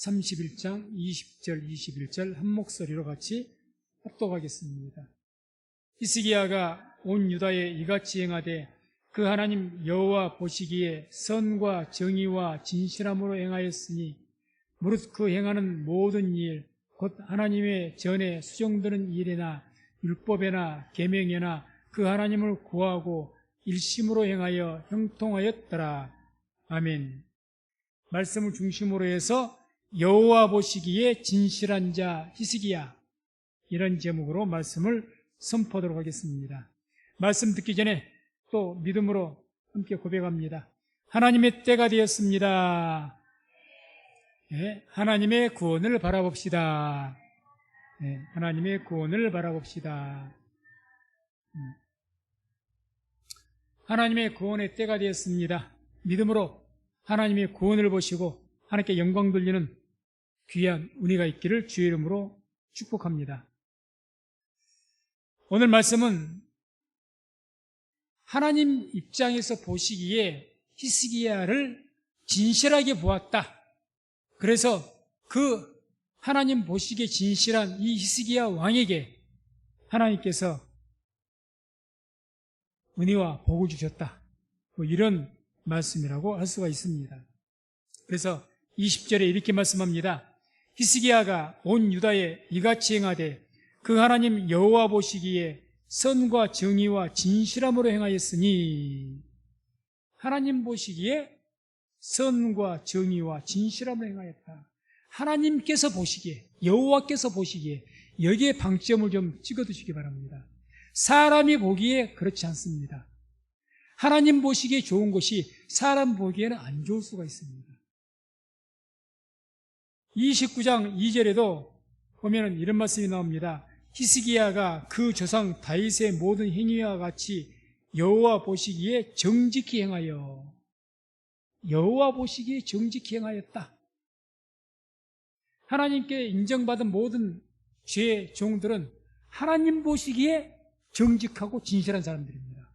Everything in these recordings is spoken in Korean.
31장 20절 21절 한 목소리로 같이 합독하겠습니다. 히스기야가 온 유다에 이같이 행하되 그 하나님 여호와 보시기에 선과 정의와 진실함으로 행하였으니 무릇 그 행하는 모든 일 곧 하나님의 전에 수정되는 일이나 율법에나 계명에나 그 하나님을 구하고 일심으로 행하여 형통하였더라. 아멘. 말씀을 중심으로 해서 여호와 보시기에 진실한 자 히스기야, 이런 제목으로 말씀을 선포하도록 하겠습니다. 말씀 듣기 전에 또 믿음으로 함께 고백합니다. 하나님의 때가 되었습니다. 네, 하나님의 구원을 바라봅시다. 네, 하나님의 구원을 바라봅시다. 하나님의 구원의 때가 되었습니다. 믿음으로 하나님의 구원을 보시고 하나님께 영광 돌리는 귀한 은혜가 있기를 주의 이름으로 축복합니다. 오늘 말씀은 하나님 입장에서 보시기에 히스기야를 진실하게 보았다. 그래서 그 하나님 보시기에 진실한 이 히스기야 왕에게 하나님께서 은혜와 복을 주셨다. 이런 말씀이라고 할 수가 있습니다. 그래서 20절에 이렇게 말씀합니다. 히스기야가 온 유다에 이같이 행하되 그 하나님 여호와 보시기에 선과 정의와 진실함으로 행하였으니, 하나님 보시기에 선과 정의와 진실함으로 행하였다. 하나님께서 보시기에, 여호와께서 보시기에 여기에 방점을 좀 찍어두시기 바랍니다. 사람이 보기에 그렇지 않습니다. 하나님 보시기에 좋은 것이 사람 보기에는 안 좋을 수가 있습니다. 29장 2절에도 보면 이런 말씀이 나옵니다. 히스기야가 그 조상 다윗의 모든 행위와 같이 여호와 보시기에 정직히 행하여, 여호와 보시기에 정직히 행하였다. 하나님께 인정받은 모든 죄의 종들은 하나님 보시기에 정직하고 진실한 사람들입니다.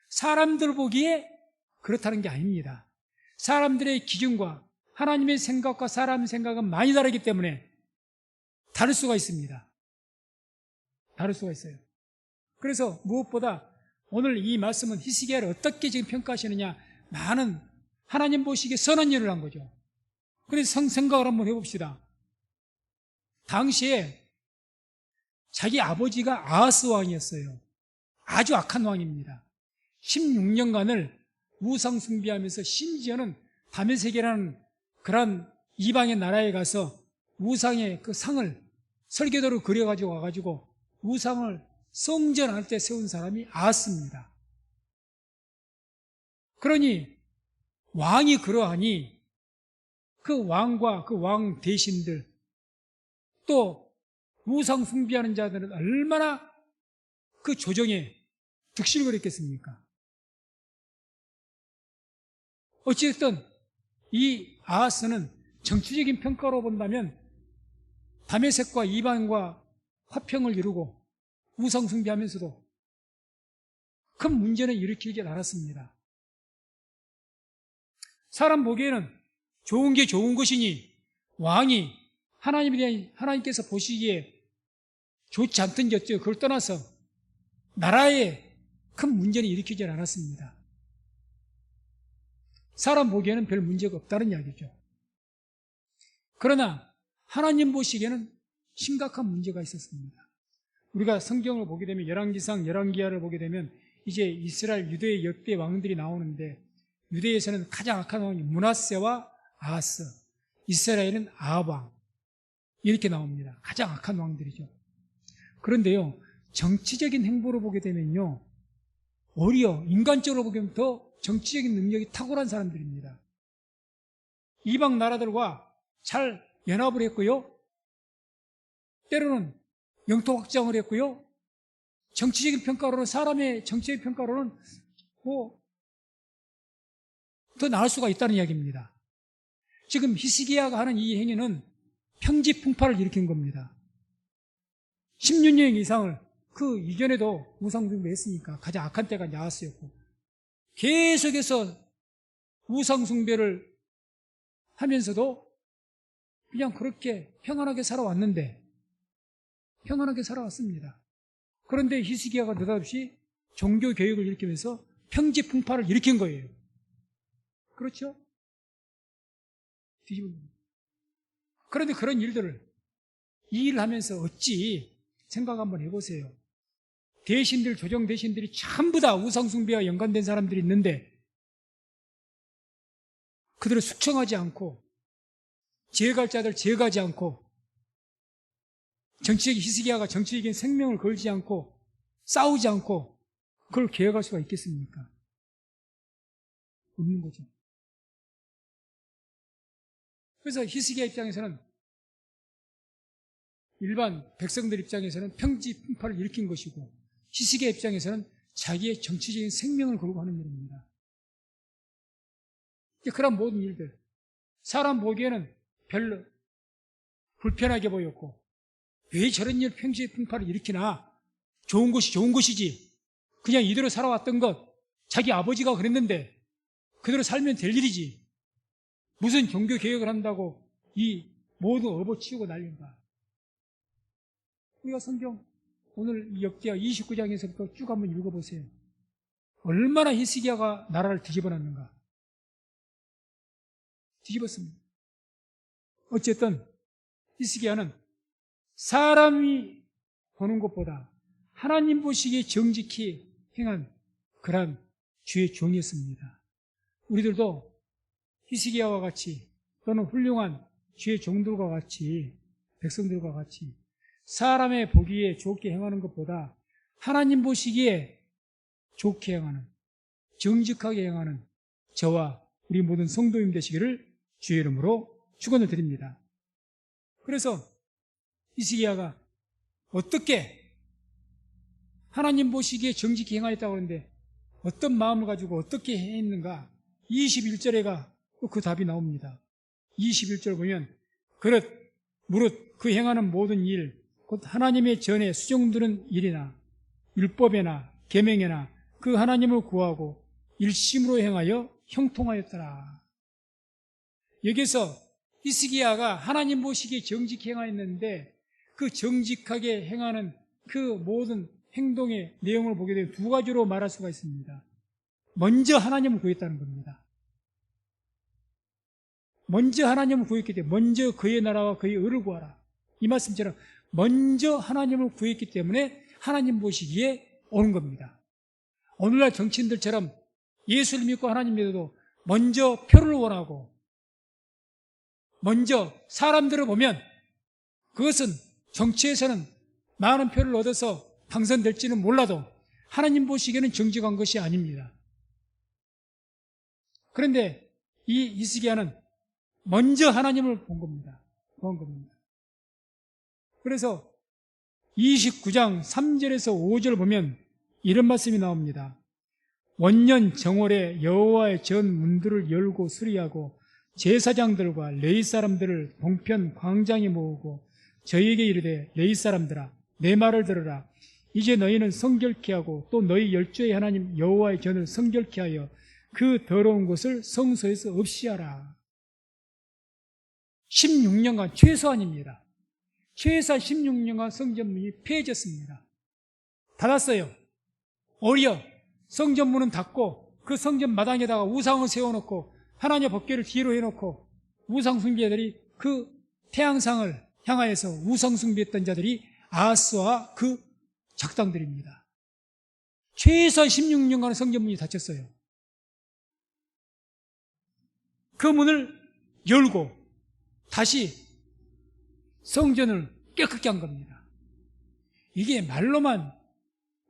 사람들 보기에 그렇다는 게 아닙니다. 사람들의 기준과 하나님의 생각과 사람의 생각은 많이 다르기 때문에 다를 수가 있습니다. 다를 수가 있어요. 그래서 무엇보다 오늘 이 말씀은 히스기야를 어떻게 지금 평가하시느냐, 많은 하나님 보시기에 선한 일을 한 거죠. 그래서 생각을 한번 해봅시다. 당시에 자기 아버지가 아하스 왕이었어요. 아주 악한 왕입니다. 16년간을 우상 숭배하면서 심지어는 다메섹이라는 그런 이방의 나라에 가서 우상의 그 상을 설계도로 그려가지고 와가지고 우상을 성전할 때 세운 사람이 아하스입니다. 그러니 왕이 그러하니 그 왕과 그 왕 대신들 또 우상 숭배하는 자들은 얼마나 그 조정에 득실거렸겠습니까? 어찌됐든 이 아하스는 정치적인 평가로 본다면 다메섹과 이방과 화평을 이루고 우상 숭배하면서도 큰 문제는 일으키지 않았습니다. 사람 보기에는 좋은 게 좋은 것이니 왕이 하나님에 대한, 하나님께서 보시기에 좋지 않든지 어쩌고 그걸 떠나서 나라에 큰 문제는 일으키지 않았습니다. 사람 보기에는 별 문제가 없다는 이야기죠. 그러나 하나님 보시기에는 심각한 문제가 있었습니다. 우리가 성경을 보게 되면 열왕기상, 열왕기하를 보게 되면 이제 이스라엘 유대의 역대 왕들이 나오는데 유대에서는 가장 악한 왕이 므낫세와 아하스, 이스라엘은 아합 왕, 이렇게 나옵니다. 가장 악한 왕들이죠. 그런데요, 정치적인 행보를 보게 되면요, 오히려 인간적으로 보면 더 정치적인 능력이 탁월한 사람들입니다. 이방 나라들과 잘 연합을 했고요, 때로는 영토 확장을 했고요, 정치적인 평가로는, 사람의 정치적인 평가로는 더 나을 수가 있다는 이야기입니다. 지금 히스기야가 하는 이 행위는 평지풍파를 일으킨 겁니다. 16년 이상을 그 이전에도 우상숭배를 했으니까 가장 악한 때가 야하스였고 계속해서 우상숭배를 하면서도 그냥 그렇게 평안하게 살아왔는데, 평안하게 살아왔습니다. 그런데 히스기야가 느닷없이 종교 개혁을 일으키면서 평지풍파를 일으킨 거예요. 그렇죠? 뒤집은 겁니다. 그런데 그런 일들을 이 일을 하면서 어찌 생각 한번 해보세요. 대신들, 조정 대신들이 전부 다 우상숭배와 연관된 사람들이 있는데 그들을 숙청하지 않고 제어할 자들 제어하지 않고 정치적 히스기야가 정치적인 생명을 걸지 않고 싸우지 않고 그걸 개혁할 수가 있겠습니까? 없는 거죠. 그래서 히스기야 입장에서는 일반 백성들 입장에서는 평지풍파를 일으킨 것이고 히스기야 입장에서는 자기의 정치적인 생명을 걸고 하는 일입니다. 그런 모든 일들 사람 보기에는 별로 불편하게 보였고 왜 저런 일 평지풍파를 일으키나? 좋은 것이 좋은 것이지. 그냥 이대로 살아왔던 것 자기 아버지가 그랬는데 그대로 살면 될 일이지. 무슨 종교 개혁을 한다고 이 모두 업어치우고 난린가. 우리가 성경 오늘 이 역기야 29장에서부터 쭉 한번 읽어보세요. 얼마나 히스기야가 나라를 뒤집어놨는가. 뒤집었습니다. 어쨌든 히스기야는 사람이 보는 것보다 하나님 보시기에 정직히 행한 그러한 주의 종이었습니다. 우리들도 히스기야와 같이 또는 훌륭한 주의 종들과 같이 백성들과 같이 사람의 보기에 좋게 행하는 것보다 하나님 보시기에 좋게 행하는 정직하게 행하는 저와 우리 모든 성도님 되시기를 주의 이름으로 축원을 드립니다. 그래서 히스기야가 어떻게 하나님 보시기에 정직히 행하였다고 하는데 어떤 마음을 가지고 어떻게 했는가 21절에가 또 그 답이 나옵니다. 21절 보면 그릇 무릇 그 행하는 모든 일 곧 하나님의 전에 수정드는 일이나 율법에나 계명에나 그 하나님을 구하고 일심으로 행하여 형통하였더라. 여기서 히스기야가 하나님 보시기에 정직히 행하였는데 그 정직하게 행하는 그 모든 행동의 내용을 보게 되면 두 가지로 말할 수가 있습니다. 먼저 하나님을 구했다는 겁니다. 먼저 하나님을 구했기 때문에 먼저 그의 나라와 그의 의를 구하라. 이 말씀처럼 먼저 하나님을 구했기 때문에 하나님 보시기에 오는 겁니다. 오늘날 정치인들처럼 예수를 믿고 하나님 믿어도 먼저 표를 원하고 먼저 사람들을 보면 그것은 정치에서는 많은 표를 얻어서 당선될지는 몰라도 하나님 보시기에는 정직한 것이 아닙니다. 그런데 이 히스기야는 먼저 하나님을 본 겁니다. 그래서 29장 3절에서 5절 보면 이런 말씀이 나옵니다. 원년 정월에 여호와의 전 문들을 열고 수리하고 제사장들과 레위 사람들을 동편 광장에 모으고 저희에게 이르되 레위 사람들아 내 말을 들으라. 이제 너희는 성결케 하고 또 너희 열조의 하나님 여호와의 전을 성결케 하여 그 더러운 것을 성소에서 없이하라. 16년간 최소한입니다. 최소한 16년간 성전문이 폐해졌습니다. 닫았어요. 오히려 성전문은 닫고 그 성전 마당에다가 우상을 세워놓고 하나님의 법궤를 뒤로 해놓고 우상 숭배자들이 그 태양상을 향하여서 우상 숭배했던 자들이 아하스와 그 작당들입니다. 최소한 16년간 성전문이 닫혔어요. 그 문을 열고 다시 성전을 깨끗게 한 겁니다. 이게 말로만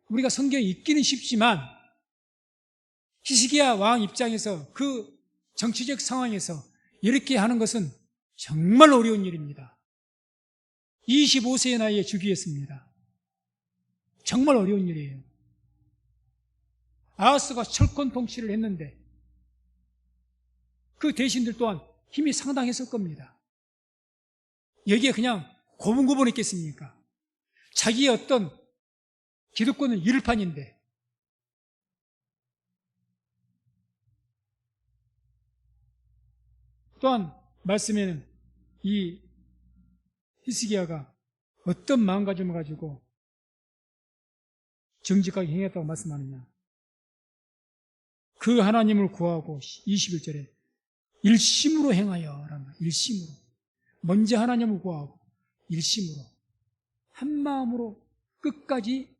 우리가 성경에 읽기는 쉽지만 히스기야 왕 입장에서 그 정치적 상황에서 이렇게 하는 것은 정말 어려운 일입니다. 25세의 나이에 즉위했습니다. 정말 어려운 일이에요. 아하스가 철권 통치를 했는데 그 대신들 또한 힘이 상당했을 겁니다. 여기에 그냥 고분고분했겠습니까? 자기의 어떤 기득권은 잃을 판인데 또한 말씀에는 이 히스기야가 어떤 마음가짐을 가지고 정직하게 행했다고 말씀하느냐. 그 하나님을 구하고 21절에 일심으로 행하여 라는 거예요. 일심으로. 먼저 하나님을 구하고 일심으로 한 마음으로 끝까지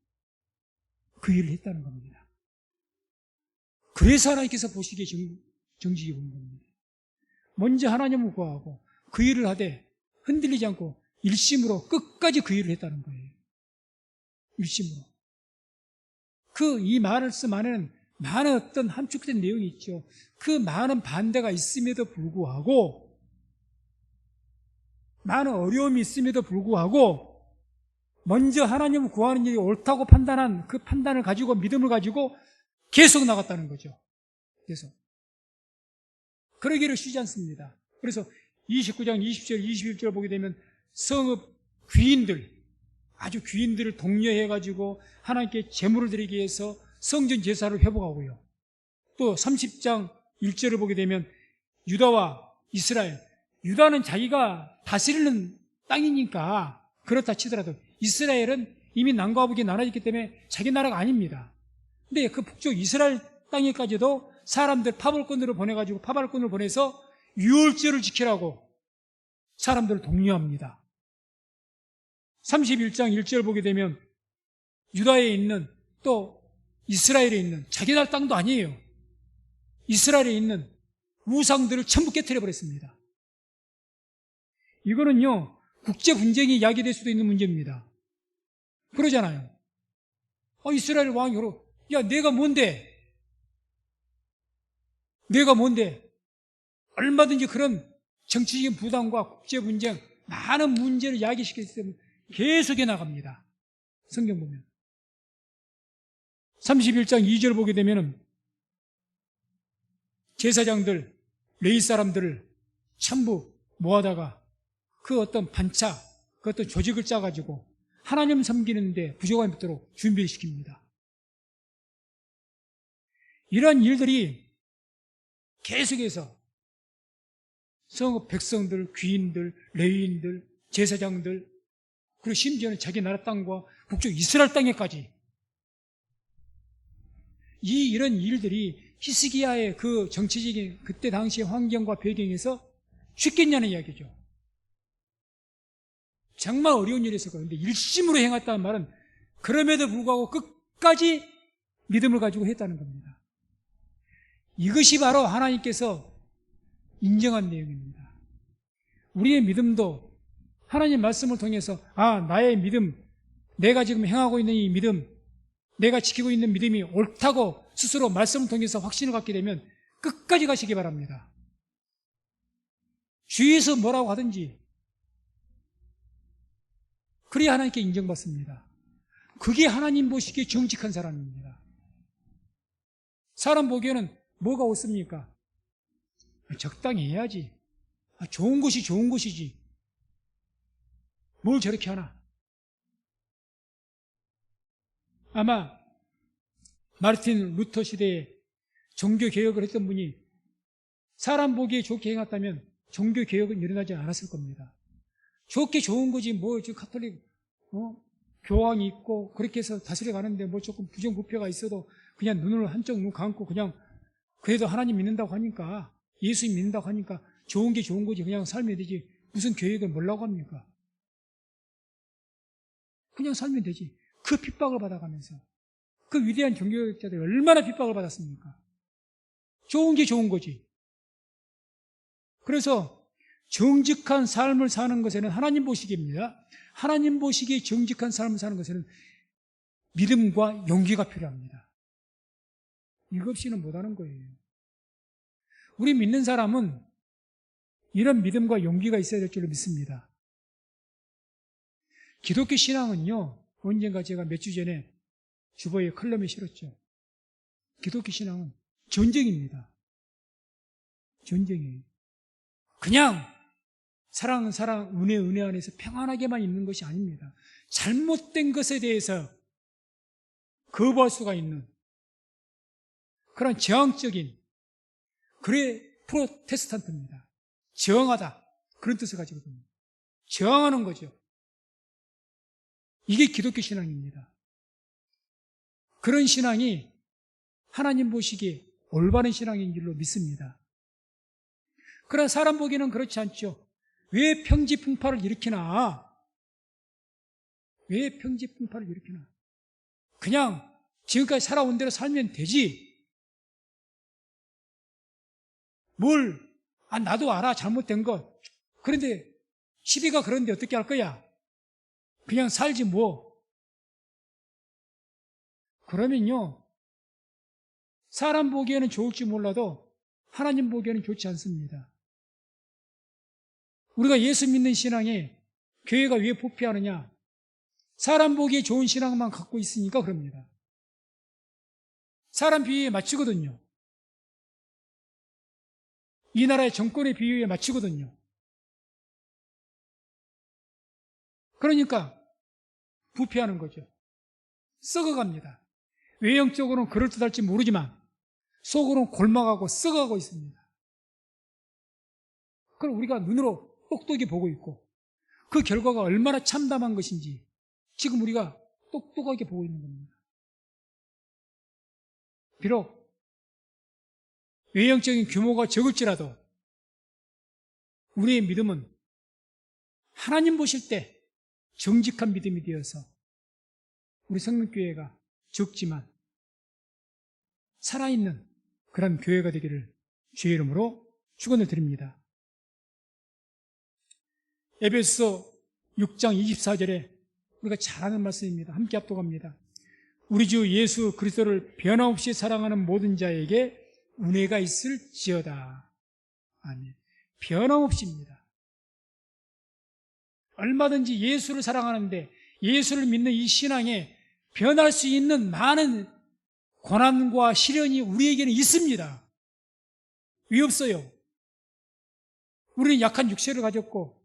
그 일을 했다는 겁니다. 그래서 하나님께서 보시기에 정직이 본 겁니다. 먼저 하나님을 구하고 그 일을 하되 흔들리지 않고 일심으로 끝까지 그 일을 했다는 거예요. 일심으로. 이 말씀 안에는 많은 어떤 함축된 내용이 있죠. 그 많은 반대가 있음에도 불구하고, 많은 어려움이 있음에도 불구하고 먼저 하나님을 구하는 일이 옳다고 판단한 그 판단을 가지고, 믿음을 가지고 계속 나갔다는 거죠. 계속. 그러기를 쉬지 않습니다. 그래서 29장 20절 21절 보게 되면 성읍 귀인들, 아주 귀인들을 독려해가지고 하나님께 제물을 드리기 위해서 성전 제사를 회복하고요. 또 30장 1절을 보게 되면 유다와 이스라엘, 유다는 자기가 다스리는 땅이니까 그렇다 치더라도 이스라엘은 이미 남과 북이 나눠졌기 때문에 자기 나라가 아닙니다. 근데 그 북쪽 이스라엘 땅에까지도 사람들 파벌꾼으로 보내가지고 파벌꾼을 보내서 유월절을 지키라고 사람들을 독려합니다. 31장 1절 보게 되면 유다에 있는 또 이스라엘에 있는 자기 나라 땅도 아니에요. 이스라엘에 있는 우상들을 전부 깨트려버렸습니다. 이거는요, 국제 분쟁이 야기될 수도 있는 문제입니다. 그러잖아요. 이스라엘 왕이 야, 내가 뭔데? 얼마든지 그런 정치적인 부담과 국제 분쟁, 많은 문제를 야기시켰기 때문에 계속해 나갑니다. 성경 보면. 31장 2절 보게 되면은 제사장들, 레위 사람들을 전부 모아다가 그 어떤 반차, 그 어떤 조직을 짜가지고 하나님 섬기는데 부족함이 없도록 준비를 시킵니다. 이러한 일들이 계속해서 성읍 백성들, 귀인들, 레위인들, 제사장들, 그리고 심지어는 자기 나라 땅과 북쪽 이스라엘 땅에까지 이런 일들이 히스기야의 그 정치적인 그때 당시의 환경과 배경에서 쉽겠냐는 이야기죠. 정말 어려운 일이었을 거예요. 그런데 일심으로 행했다는 말은 그럼에도 불구하고 끝까지 믿음을 가지고 했다는 겁니다. 이것이 바로 하나님께서 인정한 내용입니다. 우리의 믿음도 하나님 말씀을 통해서 나의 믿음, 내가 지금 행하고 있는 이 믿음, 내가 지키고 있는 믿음이 옳다고 스스로 말씀을 통해서 확신을 갖게 되면 끝까지 가시기 바랍니다. 주위에서 뭐라고 하든지 그래야 하나님께 인정받습니다. 그게 하나님 보시기에 정직한 사람입니다. 사람 보기에는 뭐가 옳습니까? 적당히 해야지. 좋은 것이 좋은 것이지. 뭘 저렇게 하나? 아마 마르틴 루터 시대에 종교개혁을 했던 분이 사람 보기에 좋게 행했다면 종교개혁은 일어나지 않았을 겁니다. 좋게 좋은 거지 뭐 카톨릭 교황이 있고 그렇게 해서 다스려 가는데 뭐 조금 부정부패가 있어도 그냥 눈을 한쪽 눈 감고 그냥 그래도 하나님 믿는다고 하니까 예수 믿는다고 하니까 좋은 게 좋은 거지 그냥 살면 되지 무슨 계획을 뭐라고 합니까? 그냥 살면 되지. 그 핍박을 받아가면서 그 위대한 종교개혁자들이 얼마나 핍박을 받았습니까? 좋은 게 좋은 거지. 그래서 정직한 삶을 사는 것에는 하나님 보시기입니다. 하나님 보시기에 정직한 삶을 사는 것에는 믿음과 용기가 필요합니다. 이거 없이는 못하는 거예요. 우리 믿는 사람은 이런 믿음과 용기가 있어야 될 줄로 믿습니다. 기독교 신앙은요, 언젠가 제가 몇 주 전에 주보에 컬럼에 실었죠. 기독교 신앙은 전쟁입니다. 전쟁이에요. 그냥 사랑은 사랑, 은혜 은혜 안에서 평안하게만 있는 것이 아닙니다. 잘못된 것에 대해서 거부할 수가 있는 그런 저항적인 그래 프로테스탄트입니다. 저항하다 그런 뜻을 가지거든요. 저항하는 거죠. 이게 기독교 신앙입니다. 그런 신앙이 하나님 보시기에 올바른 신앙인 줄로 믿습니다. 그러나 사람 보기에는 그렇지 않죠. 왜 평지풍파를 일으키나? 왜 평지풍파를 일으키나? 그냥 지금까지 살아온 대로 살면 되지. 나도 알아, 잘못된 것. 그런데 시대가 그런데 어떻게 할 거야? 그냥 살지 뭐. 그러면요, 사람 보기에는 좋을지 몰라도 하나님 보기에는 좋지 않습니다. 우리가 예수 믿는 신앙에 교회가 왜 부패하느냐? 사람 보기에 좋은 신앙만 갖고 있으니까 그럽니다. 사람 비유에 맞추거든요. 이 나라의 정권의 비유에 맞추거든요. 그러니까 부패하는 거죠. 썩어갑니다. 외형적으로는 그럴듯할지 모르지만 속으로는 골마가고 썩어가고 있습니다. 그럼 우리가 눈으로 똑똑히 보고 있고 그 결과가 얼마나 참담한 것인지 지금 우리가 똑똑하게 보고 있는 겁니다. 비록 외형적인 규모가 적을지라도 우리의 믿음은 하나님 보실 때 정직한 믿음이 되어서 우리 성령교회가 적지만 살아있는 그런 교회가 되기를 주의 이름으로 축원을 드립니다. 에베소서 6장 24절에 우리가 잘 아는 말씀입니다. 함께 합독합니다. 우리 주 예수 그리스도를 변함없이 사랑하는 모든 자에게 은혜가 있을지어다. 아멘. 변함없이입니다. 얼마든지 예수를 사랑하는데 예수를 믿는 이 신앙에 변할 수 있는 많은 고난과 시련이 우리에게는 있습니다. 왜 없어요? 우리는 약한 육체를 가졌고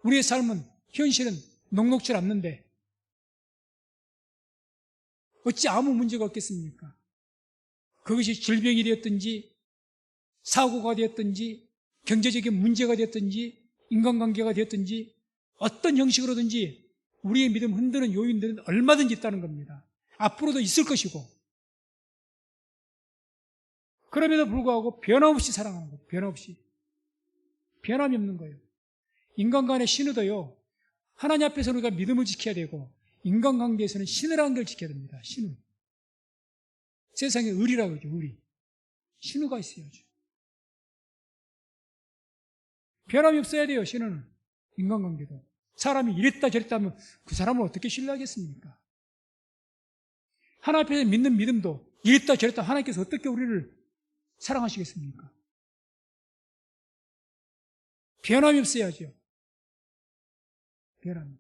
우리의 삶은 현실은 녹록지 않는데 어찌 아무 문제가 없겠습니까? 그것이 질병이 되었든지 사고가 되었든지 경제적인 문제가 되었든지 인간관계가 되었든지 어떤 형식으로든지 우리의 믿음 흔드는 요인들은 얼마든지 있다는 겁니다. 앞으로도 있을 것이고 그럼에도 불구하고 변함없이 사랑하는 거예요. 변함없이. 변함이 없는 거예요. 인간간의 신우도요. 하나님 앞에서 우리가 믿음을 지켜야 되고 인간관계에서는 신우라는 걸 지켜야 됩니다. 신우. 세상에 의리라고 그러죠. 의리. 신우가 있어야죠. 변함이 없어야 돼요. 신우는. 인간관계도. 사람이 이랬다 저랬다 하면 그 사람을 어떻게 신뢰하겠습니까? 하나님 앞에서 믿는 믿음도 이랬다 저랬다 하나님께서 어떻게 우리를 사랑하시겠습니까? 변함이 없어야죠. 변함이.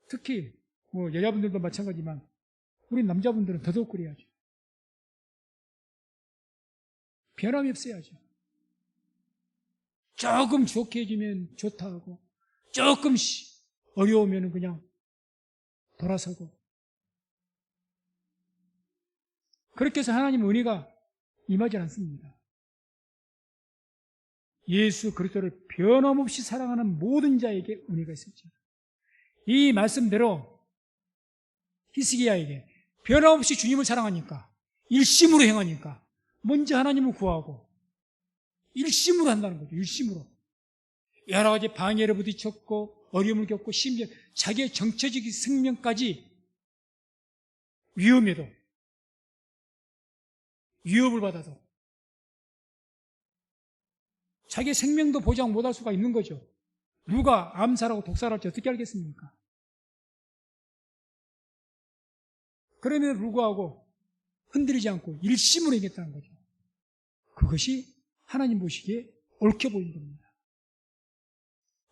특히 여자분들도 마찬가지지만 우리 남자분들은 더더욱 그래야죠. 변함이 없어야죠. 조금 좋게 해주면 좋다 하고 조금 어려우면 그냥 돌아서고 그렇게 해서 하나님의 은혜가 임하지 않습니다. 예수 그리스도를 변함없이 사랑하는 모든 자에게 은혜가 있었죠. 이 말씀대로 히스기야에게 변함없이 주님을 사랑하니까 일심으로 행하니까 먼저 하나님을 구하고 일심으로 한다는 거죠. 일심으로. 여러 가지 방해를 부딪혔고 어려움을 겪고 심지어 자기의 정체적인 생명까지 위험에도 위협을 받아도 자기의 생명도 보장 못할 수가 있는 거죠. 누가 암살하고 독살할지 어떻게 알겠습니까? 그럼에도 불구하고 흔들리지 않고 일심으로 행했다는 거죠. 그것이 하나님 보시기에 옳게 보이는 겁니다.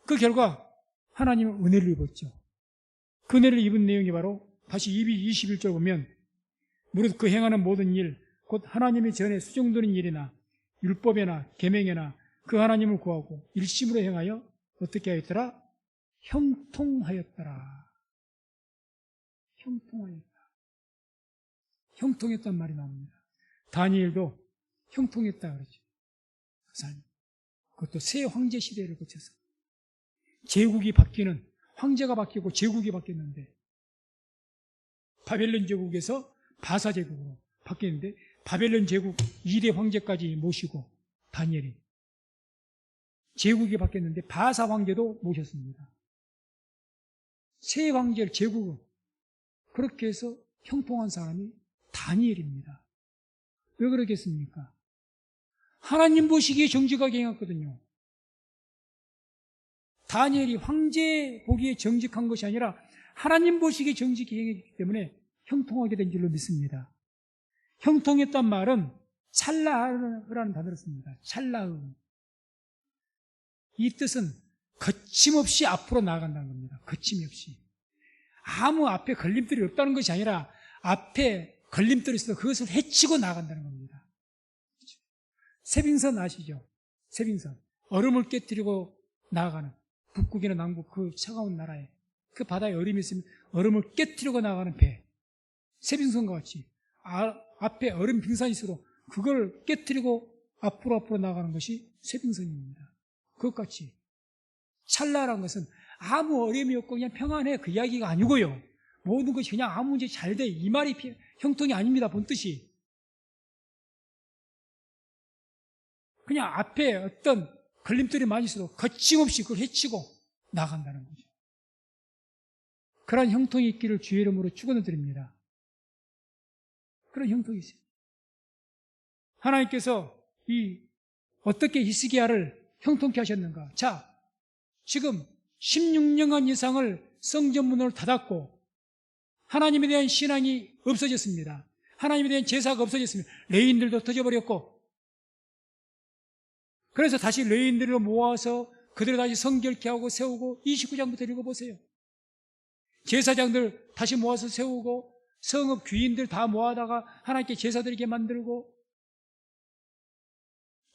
그 결과 하나님은 은혜를 입었죠. 그 은혜를 입은 내용이 바로 다시 21절 보면 무릇 그 행하는 모든 일 곧 하나님의 전에 수정되는 일이나 율법에나 계명에나 그 하나님을 구하고 일심으로 행하여 어떻게 하였더라? 형통하였더라. 형통하였다. 형통했단 말이 나옵니다. 다니엘도 형통했다 그러죠. 그 삶. 그것도 새 황제 시대를 거쳐서 제국이 바뀌는, 황제가 바뀌고 제국이 바뀌었는데, 바벨론 제국에서 바사 제국으로 바뀌었는데, 바벨론 제국 2대 황제까지 모시고 다니엘이 제국이 바뀌었는데 바사 황제도 모셨습니다. 새 황제를 제국을 그렇게 해서 형통한 사람이 다니엘입니다. 왜 그러겠습니까? 하나님 보시기에 정직하게 행했거든요. 다니엘이 황제 보기에 정직한 것이 아니라 하나님 보시기에 정직히 행했기 때문에 형통하게 된 줄로 믿습니다. 형통했단 말은 찰나흐라는 단어를 씁니다. 찰나흐. 이 뜻은 거침없이 앞으로 나아간다는 겁니다. 거침이 없이. 아무 앞에 걸림돌이 없다는 것이 아니라 앞에 걸림돌이 있어도 그것을 헤치고 나아간다는 겁니다. 세빙선 아시죠? 세빙선. 얼음을 깨뜨리고 나아가는, 북극이나 남극 그 차가운 나라에 그 바다에 얼음이 있으면 얼음을 깨뜨리고 나가는 배. 세빙선과 같이 앞에 얼음 빙산이 있어도 그걸 깨뜨리고 앞으로 나가는 것이 세빙선입니다. 그것같이 찰나라는 것은 아무 어려움이 없고 그냥 평안해, 그 이야기가 아니고요. 모든 것이 그냥 아무 문제 잘 돼, 이 말이 형통이 아닙니다. 본 뜻이. 그냥 앞에 어떤 걸림돌이 많이 있어도 거침없이 그걸 헤치고 나간다는 거죠. 그런 형통이 있기를 주의 이름으로 축원드립니다. 그런 형통이 있어요. 하나님께서 어떻게 히스기야를 형통케 하셨는가? 자, 지금 16년간 이상을 성전문을 닫았고 하나님에 대한 신앙이 없어졌습니다. 하나님에 대한 제사가 없어졌습니다. 레위인들도 터져버렸고, 그래서 다시 레위인들을 모아서 그들을 다시 성결케 하고 세우고, 29장부터 읽어보세요. 제사장들 다시 모아서 세우고, 성읍 귀인들 다 모아다가 하나님께 제사드리게 만들고,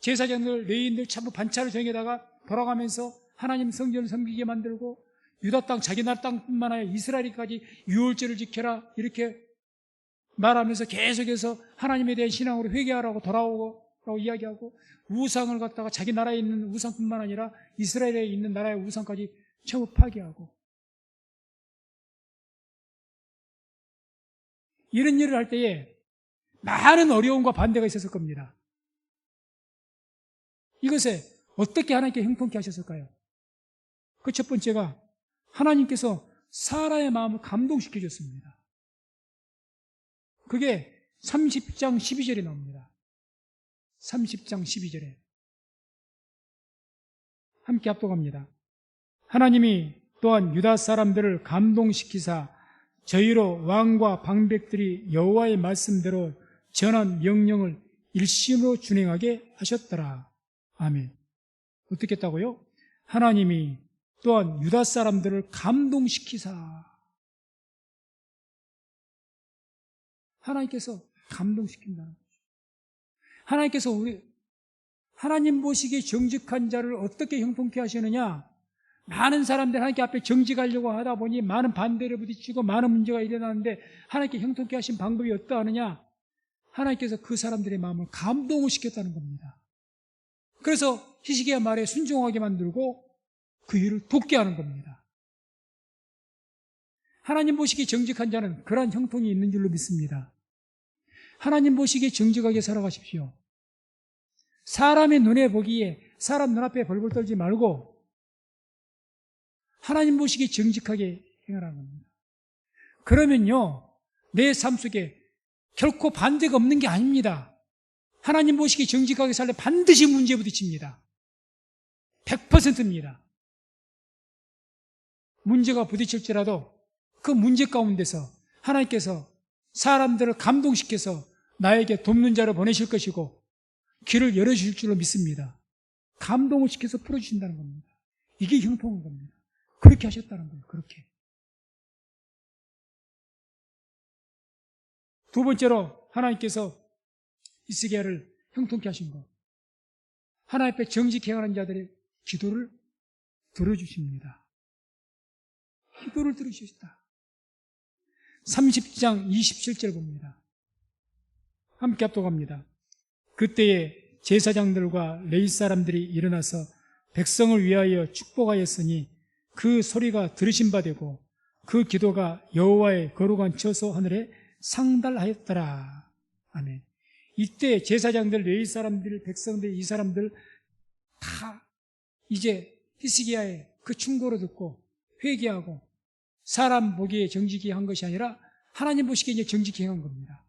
제사장들, 레위인들 전부 반차를 정해다가 돌아가면서 하나님 성전을 섬기게 만들고, 유다 땅, 자기 나라 땅뿐만 아니라 이스라엘까지 유월절을 지켜라 이렇게 말하면서 계속해서 하나님에 대한 신앙으로 회개하라고 돌아오고 이야기하고, 우상을 갖다가 자기 나라에 있는 우상뿐만 아니라 이스라엘에 있는 나라의 우상까지 전부 파괴하고, 이런 일을 할 때에 많은 어려움과 반대가 있었을 겁니다. 이것에 어떻게 하나님께 형통케 하셨을까요? 그 첫 번째가 하나님께서 사라의 마음을 감동시켜 줬습니다. 그게 30장 12절에 나옵니다. 30장 12절에 함께 합독합니다. 하나님이 또한 유다 사람들을 감동시키사 저희로 왕과 방백들이 여호와의 말씀대로 전한 명령을 일심으로 준행하게 하셨더라. 아멘. 어떻게 했다고요? 하나님이 또한 유다 사람들을 감동시키사. 하나님께서 감동시킨다는 거죠. 하나님께서 하나님 보시기에 정직한 자를 어떻게 형통케 하시느냐? 많은 사람들 하나님께 앞에 정직하려고 하다 보니 많은 반대를 부딪히고 많은 문제가 일어나는데, 하나님께 형통케 하신 방법이 어떠하느냐? 하나님께서 그 사람들의 마음을 감동을 시켰다는 겁니다. 그래서 히스기야 말에 순종하게 만들고 그 일을 돕게 하는 겁니다. 하나님 보시기에 정직한 자는 그러한 형통이 있는 줄로 믿습니다. 하나님 보시기에 정직하게 살아가십시오. 사람의 눈에 보기에 사람 눈앞에 벌벌 떨지 말고 하나님 보시기에 정직하게 행하라는 겁니다. 그러면요, 내 삶 속에 결코 반대가 없는 게 아닙니다. 하나님 보시기에 정직하게 살면 반드시 문제 부딪힙니다. 100%입니다. 문제가 부딪힐지라도 그 문제 가운데서 하나님께서 사람들을 감동시켜서 나에게 돕는 자를 보내실 것이고 길을 열어주실 줄로 믿습니다. 감동을 시켜서 풀어주신다는 겁니다. 이게 형통한 겁니다. 그렇게 하셨다는 거예요. 그렇게. 두 번째로 하나님께서 히스기야를 형통케 하신 것, 하나님 앞에 정직히 행하는 자들의 기도를 들어주십니다. 기도를 들으셨다. 30장 27절 봅니다. 함께 합독합니다. 그때에 제사장들과 레위 사람들이 일어나서 백성을 위하여 축복하였으니 그 소리가 들으신 바 되고 그 기도가 여호와의 거룩한 처소 하늘에 상달하였더라. 아멘. 이때 제사장들, 레위 사람들, 백성들, 이 사람들 다 이제 히스기야의 그 충고를 듣고 회개하고 사람 보기에 정직히 한 것이 아니라 하나님 보시기에 이제 정직히 행한 겁니다.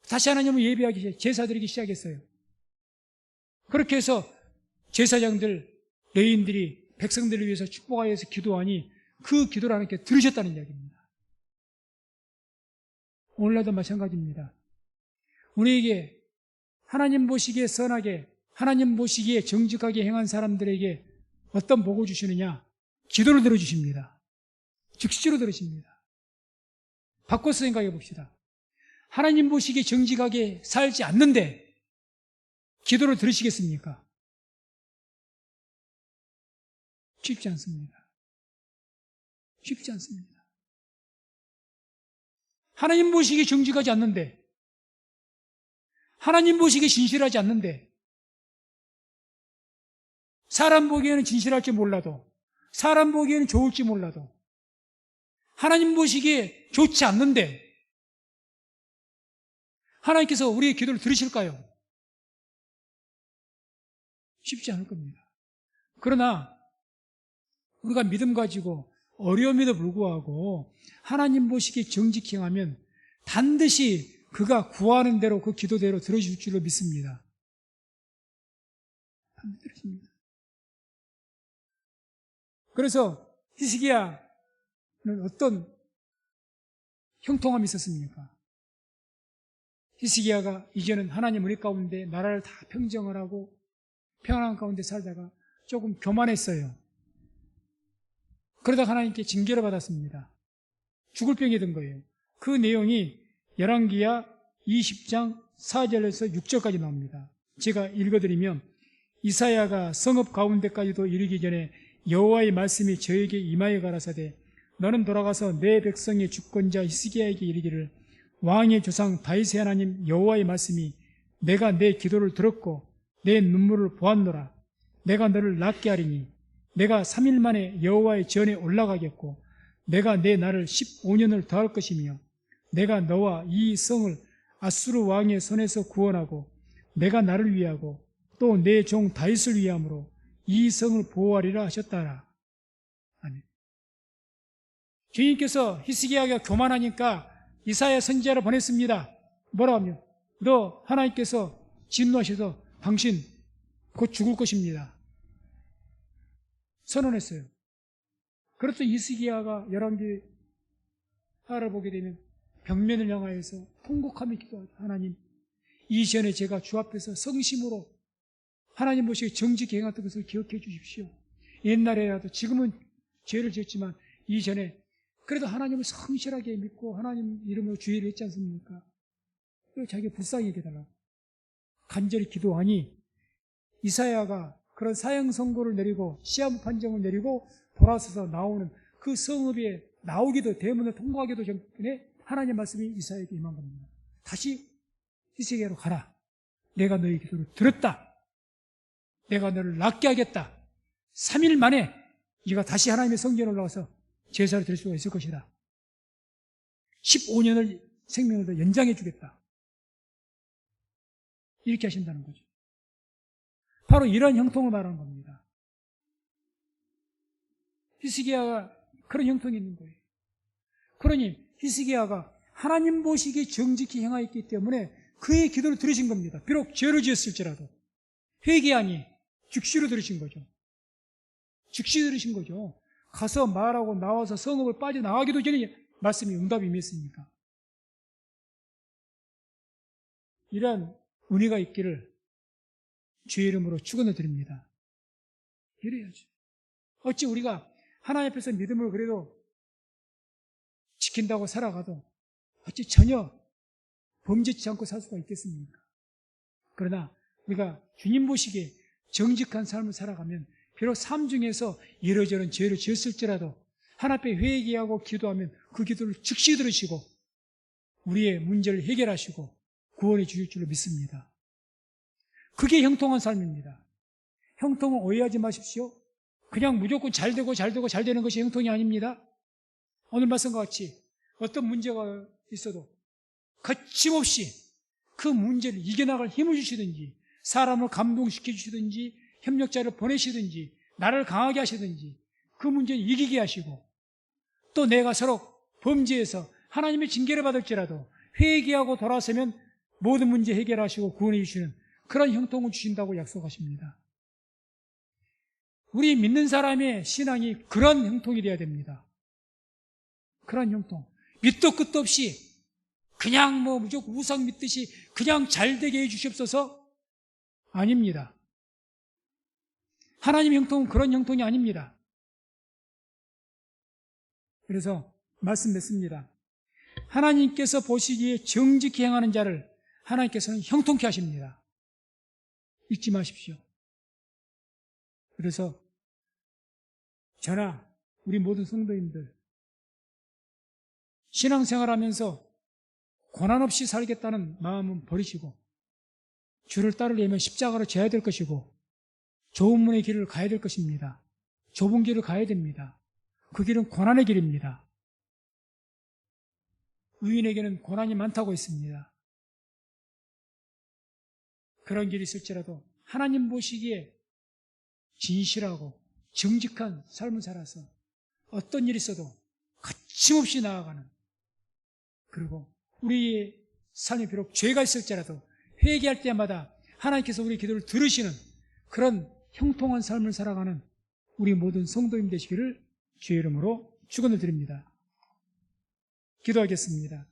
다시 하나님을 예배하기 시작, 제사 드리기 시작했어요. 그렇게 해서 제사장들, 레위인들이 백성들을 위해서 축복하여서 기도하니 그 기도를 하나님께 들으셨다는 이야기입니다. 오늘날도 마찬가지입니다. 우리에게 하나님 보시기에 선하게, 하나님 보시기에 정직하게 행한 사람들에게 어떤 복을 주시느냐? 기도를 들어주십니다. 즉시로 들으십니다. 바꿔서 생각해 봅시다. 하나님 보시기에 정직하게 살지 않는데 기도를 들으시겠습니까? 쉽지 않습니다. 쉽지 않습니다. 하나님 보시기에 정직하지 않는데, 하나님 보시기에 진실하지 않는데, 사람 보기에는 진실할지 몰라도, 사람 보기에는 좋을지 몰라도, 하나님 보시기에 좋지 않는데, 하나님께서 우리의 기도를 들으실까요? 쉽지 않을 겁니다. 그러나 우리가 믿음 가지고 어려움에도 불구하고 하나님 보시기에 정직히 행하면 반드시 그가 구하는 대로 그 기도대로 들어줄 줄로 믿습니다. 반드시 들으십니다. 그래서 히스기야는 어떤 형통함이 있었습니까? 히스기야가 이제는 하나님 은혜 가운데 나라를 다 평정을 하고 평안한 가운데 살다가 조금 교만했어요. 그러다가 하나님께 징계를 받았습니다. 죽을 병이 든 거예요. 그 내용이 열왕기야 20장 4절에서 6절까지 나옵니다. 제가 읽어드리면 이사야가 성읍 가운데까지도 이르기 전에 여호와의 말씀이 저에게 임하여 가라사대 너는 돌아가서 내 백성의 주권자 히스기야에게 이르기를 왕의 조상 다윗의 하나님 여호와의 말씀이 내가 내 기도를 들었고 내 눈물을 보았노라. 내가 너를 낫게 하리니 내가 3일 만에 여호와의 전에 올라가겠고 내가 내 날을 15년을 더할 것이며 내가 너와 이 성을 아수르 왕의 손에서 구원하고 내가 나를 위하고 또 내 종 다윗을 위함으로 이 성을 보호하리라 하셨다라. 아멘. 주님께서 히스기야가 교만하니까 이사야 선지자를 보냈습니다. 뭐라고 하면 너 하나님께서 진노하셔서 당신 곧 죽을 것입니다. 선언했어요. 그래서 히스기야가 열왕기하를 보게 되면 벽면을 향하여서 통곡하며 기도하죠. 하나님, 이전에 제가 주 앞에서 성심으로 하나님 보시기에 정직히 행했던 것을 기억해 주십시오. 옛날에라도 지금은 죄를 지었지만 이전에 그래도 하나님을 성실하게 믿고 하나님 이름으로 주의를 했지 않습니까? 그리고 자기가 불쌍히 여겨달라고 간절히 기도하니 이사야가 그런 사형 선고를 내리고 시험 판정을 내리고 돌아서서 나오는 그 성읍에 나오기도 대문을 통과하기도 전에 하나님의 말씀이 이사야에게 임한 겁니다. 다시 히스기야로 가라. 내가 너의 기도를 들었다. 내가 너를 낫게 하겠다. 3일 만에 네가 다시 하나님의 성전에 올라가서 제사를 드릴 수가 있을 것이다. 15년을 생명을 더 연장해 주겠다. 이렇게 하신다는 거죠. 바로 이런 형통을 말하는 겁니다. 히스기야가 그런 형통이 있는 거예요. 그러니 히스기야가 하나님 보시기에 정직히 행하였기 때문에 그의 기도를 들으신 겁니다. 비록 죄를 지었을지라도 회개하니 즉시로 들으신 거죠. 즉시 들으신 거죠. 가서 말하고 나와서 성읍을 빠져나가기도 전에 말씀이 응답이 임했으니까. 이러한 은혜가 있기를 주의 이름으로 축원을 드립니다. 이래야죠. 어찌 우리가 하나님 앞에서 믿음을 그래도 지킨다고 살아가도 어찌 전혀 범죄치 않고 살 수가 있겠습니까? 그러나 우리가 주님 보시기에 정직한 삶을 살아가면 비록 삶 중에서 이러저런 죄를 지었을지라도 하나님 앞에 회개하고 기도하면 그 기도를 즉시 들으시고 우리의 문제를 해결하시고 구원해 주실 줄로 믿습니다. 그게 형통한 삶입니다. 형통은 오해하지 마십시오. 그냥 무조건 잘 되고 잘 되고 잘 되는 것이 형통이 아닙니다. 오늘 말씀과 같이 어떤 문제가 있어도 거침없이 그 문제를 이겨나갈 힘을 주시든지, 사람을 감동시켜 주시든지, 협력자를 보내시든지, 나를 강하게 하시든지 그 문제를 이기게 하시고, 또 내가 서로 범죄해서 하나님의 징계를 받을지라도 회개하고 돌아서면 모든 문제 해결하시고 구원해 주시는 그런 형통을 주신다고 약속하십니다. 우리 믿는 사람의 신앙이 그런 형통이 되어야 됩니다. 그런 형통. 밑도 끝도 없이 그냥 무조건 우상 믿듯이 그냥 잘 되게 해 주시옵소서? 아닙니다. 하나님 형통은 그런 형통이 아닙니다. 그래서 말씀 맺습니다. 하나님께서 보시기에 정직히 행하는 자를 하나님께서는 형통케 하십니다. 잊지 마십시오. 그래서 저나 우리 모든 성도님들 신앙생활하면서 고난 없이 살겠다는 마음은 버리시고 주를 따르려면 십자가로 져야 될 것이고 좁은 문의 길을 가야 될 것입니다. 좁은 길을 가야 됩니다. 그 길은 고난의 길입니다. 의인에게는 고난이 많다고 했습니다. 그런 길이 있을지라도 하나님 보시기에 진실하고 정직한 삶을 살아서 어떤 일이 있어도 거침없이 나아가는, 그리고 우리의 삶에 비록 죄가 있을지라도 회개할 때마다 하나님께서 우리 기도를 들으시는 그런 형통한 삶을 살아가는 우리 모든 성도님 되시기를 주의 이름으로 축원을 드립니다. 기도하겠습니다.